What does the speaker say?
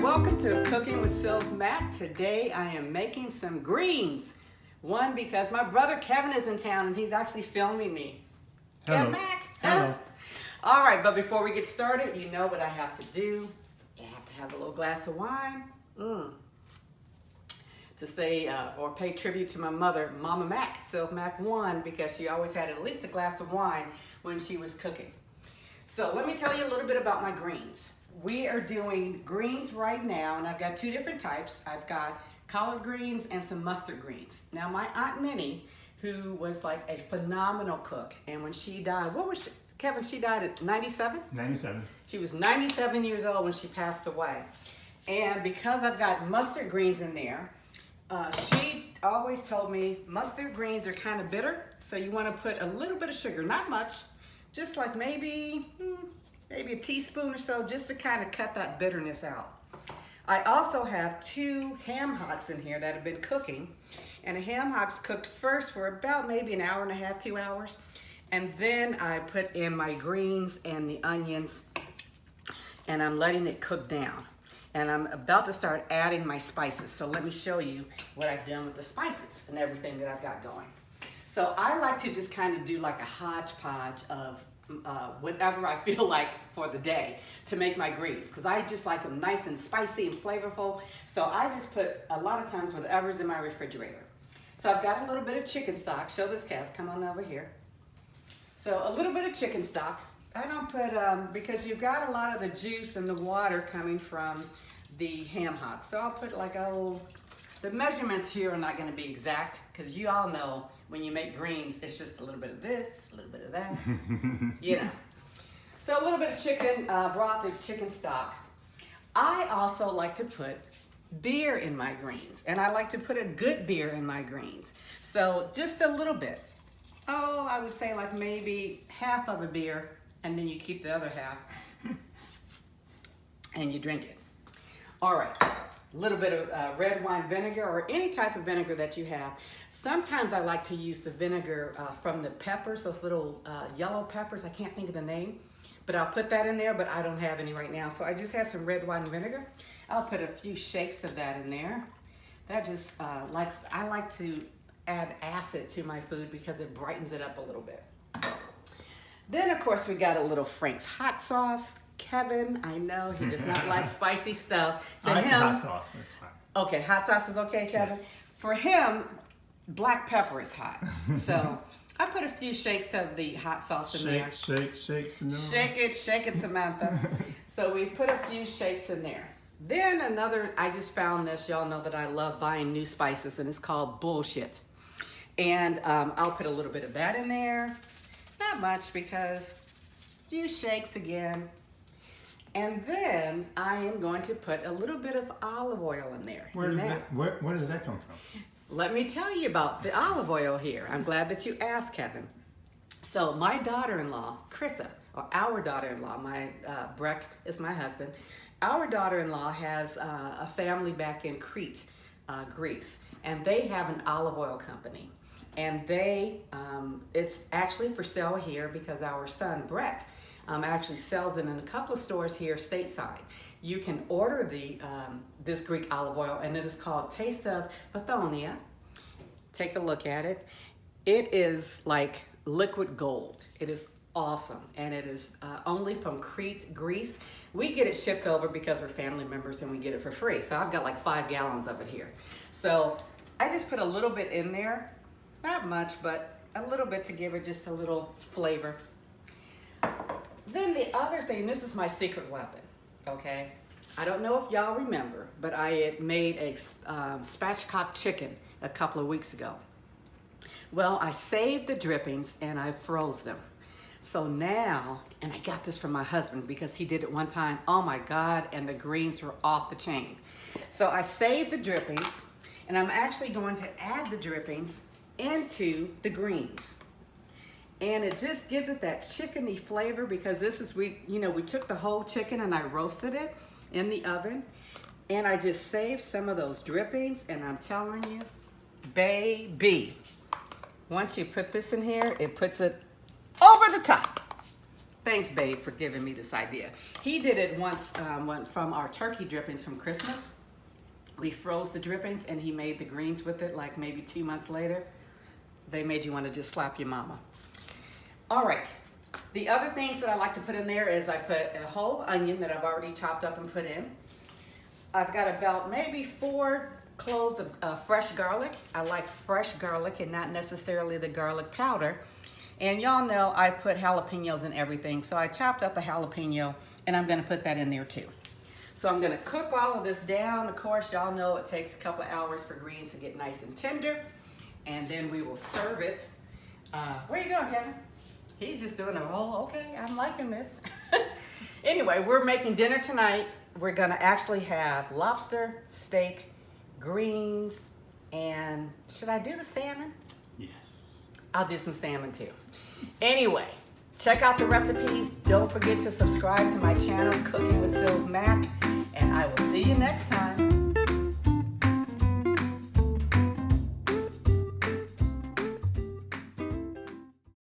welcome to Cooking with Sylv Mac. Today I am making some greens. One, because my brother Kevin is in town and he's actually filming me. Hello. Kev Mac. Hello. All right, but before we get started, you know what I have to do. You have to have a little glass of wine to say or pay tribute to my mother, Mama Mac, Sylv Mac 1, because she always had at least a glass of wine when she was cooking. So let me tell you a little bit about my greens. We are doing greens right now, and I've got two different types. I've got collard greens and some mustard greens. Now, my Aunt Minnie, who was like a phenomenal cook, and when she died, what was she, Kevin, she died at 97? 97. She was 97 years old when she passed away. And because I've got mustard greens in there, she always told me mustard greens are kind of bitter, so you want to put a little bit of sugar, not much, just like maybe a teaspoon or so, just to kind of cut that bitterness out. I also have two ham hocks in here that have been cooking, and the ham hocks cooked first for about maybe an hour and a half, 2 hours, and then I put in my greens and the onions, and I'm letting it cook down. And I'm about to start adding my spices, so let me show you what I've done with the spices and everything that I've got going. So I like to just kind of do like a hodgepodge of whatever I feel like for the day to make my greens, because I just like them nice and spicy and flavorful. So I just put a lot of times whatever's in my refrigerator. So I've got a little bit of chicken stock. Show this, Kev, come on over here. So a little bit of chicken stock. I don't put, because you've got a lot of the juice and the water coming from the ham hock. So I'll put like, the measurements here are not gonna be exact, because you all know when you make greens, it's just a little bit of this, a little bit of that, you know. So a little bit of chicken broth or chicken stock. I also like to put beer in my greens, and I like to put a good beer in my greens. So just a little bit. Oh, I would say like maybe half of a beer, and then you keep the other half and you drink it. All right, a little bit of red wine vinegar or any type of vinegar that you have. Sometimes I like to use the vinegar from the peppers, those little yellow peppers. I can't think of the name, but I'll put that in there, but I don't have any right now. So I just have some red wine vinegar. I'll put a few shakes of that in there. That just, I like to add acid to my food because it brightens it up a little bit. Then, of course, we got a little Frank's hot sauce. Kevin, I know he does not like spicy stuff. To I like him, hot sauce. That's fine. Okay, hot sauce is okay, Kevin? Yes. For him, black pepper is hot. So I put a few shakes of the hot sauce in there. Shake, Shake it, Samantha. So we put a few shakes in there. Then I just found this. Y'all know that I love buying new spices, and it's called bullshit. And I'll put a little bit of that in there. Not much, because a few shakes again. And then I am going to put a little bit of olive oil in there. Where does that come from? Let me tell you about the olive oil here. I'm glad that you asked, Kevin. So my daughter-in-law, Krissa, or our daughter-in-law, Breck is my husband. Our daughter-in-law has a family back in Crete, Greece, and they have an olive oil company. And it's actually for sale here because our son, Brett, actually sells it in a couple of stores here stateside. You can order this Greek olive oil, and it is called Taste of Pathonia. Take a look at it. It is like liquid gold. It is awesome, and it is only from Crete, Greece. We get it shipped over because we're family members and we get it for free. So I've got like 5 gallons of it here. So I just put a little bit in there, not much, but a little bit to give it just a little flavor. Then the other thing, this is my secret weapon, okay? I don't know if y'all remember, but I had made a spatchcock chicken a couple of weeks ago. Well, I saved the drippings and I froze them. So now, and I got this from my husband because he did it one time. Oh my God, and the greens were off the chain. So I saved the drippings, and I'm actually going to add the drippings into the greens. And it just gives it that chickeny flavor, because we took the whole chicken and I roasted it in the oven, and I just saved some of those drippings, and I'm telling you, baby, once you put this in here, it puts it over the top. Thanks, babe, for giving me this idea. He did it once from our turkey drippings from Christmas. We froze the drippings and he made the greens with it like maybe 2 months later. They made you want to just slap your mama. All right. The other things that I like to put in there is I put a whole onion that I've already chopped up and put in. I've got about maybe 4 cloves of fresh garlic. I like fresh garlic and not necessarily the garlic powder. And y'all know I put jalapenos in everything, so I chopped up a jalapeno and I'm gonna put that in there too. So I'm gonna cook all of this down. Of course, y'all know it takes a couple hours for greens to get nice and tender. And then we will serve it. Where you going, Kevin? He's just doing a roll. Okay, I'm liking this. Anyway, we're making dinner tonight. We're gonna actually have lobster, steak, greens, and should I do the salmon? Yes. I'll do some salmon too. Anyway, check out the recipes. Don't forget to subscribe to my channel, Cooking with Sylv Mac.